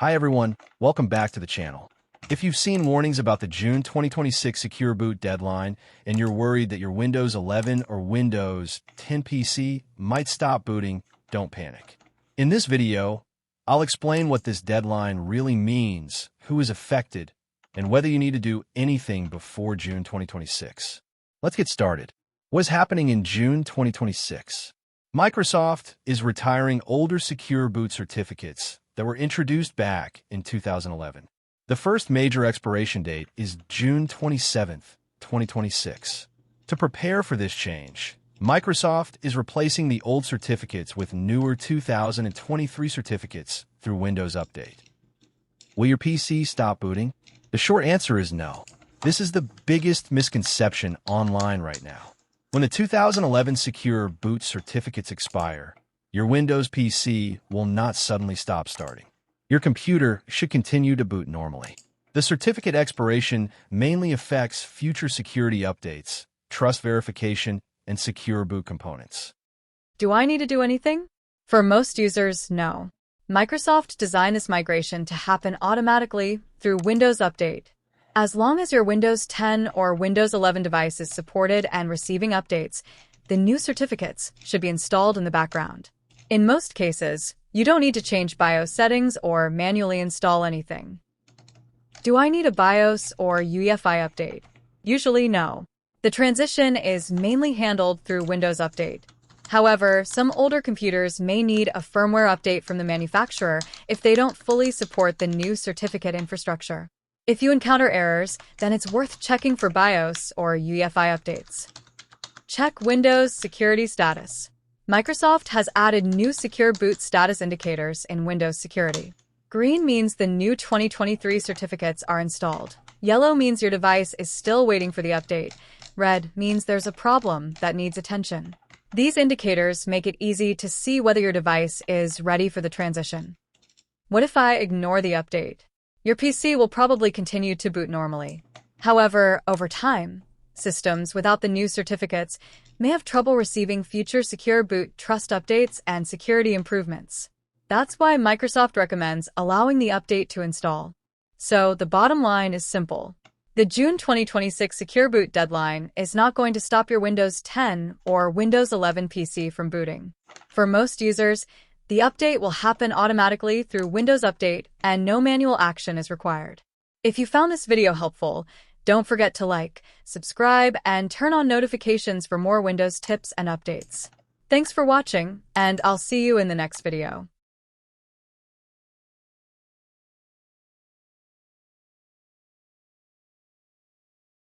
Hi everyone, welcome back to the channel. If you've seen warnings about the June 2026 Secure Boot deadline and you're worried that your Windows 11 or Windows 10 PC might stop booting, don't panic. In this video, I'll explain what this deadline really means, who is affected, and whether you need to do anything before June 2026. Let's get started. What's happening in June 2026? Microsoft is retiring older Secure Boot certificates that were introduced back in 2011. The first major expiration date is June 27, 2026. To prepare for this change, Microsoft is replacing the old certificates with newer 2023 certificates through Windows Update. Will your PC stop booting? The short answer is no. This is the biggest misconception online right now. When the 2011 Secure Boot certificates expire, your Windows PC will not suddenly stop starting. Your computer should continue to boot normally. The certificate expiration mainly affects future security updates, trust verification, and secure boot components. Do I need to do anything? For most users, no. Microsoft designed this migration to happen automatically through Windows Update. As long as your Windows 10 or Windows 11 device is supported and receiving updates, the new certificates should be installed in the background. In most cases, you don't need to change BIOS settings or manually install anything. Do I need a BIOS or UEFI update? Usually, no. The transition is mainly handled through Windows Update. However, some older computers may need a firmware update from the manufacturer if they don't fully support the new certificate infrastructure. If you encounter errors, then it's worth checking for BIOS or UEFI updates. Check Windows Security Status. Microsoft has added new Secure Boot status indicators in Windows Security. Green means the new 2023 certificates are installed. Yellow means your device is still waiting for the update. Red means there's a problem that needs attention. These indicators make it easy to see whether your device is ready for the transition. What if I ignore the update? Your PC will probably continue to boot normally. However, over time, systems without the new certificates may have trouble receiving future Secure Boot trust updates and security improvements. That's why Microsoft recommends allowing the update to install. So the bottom line is simple. The June 2026 Secure Boot deadline is not going to stop your Windows 10 or Windows 11 PC from booting. For most users, the update will happen automatically through Windows Update and no manual action is required. If you found this video helpful, don't forget to like, subscribe, and turn on notifications for more Windows tips and updates. Thanks for watching, and I'll see you in the next video.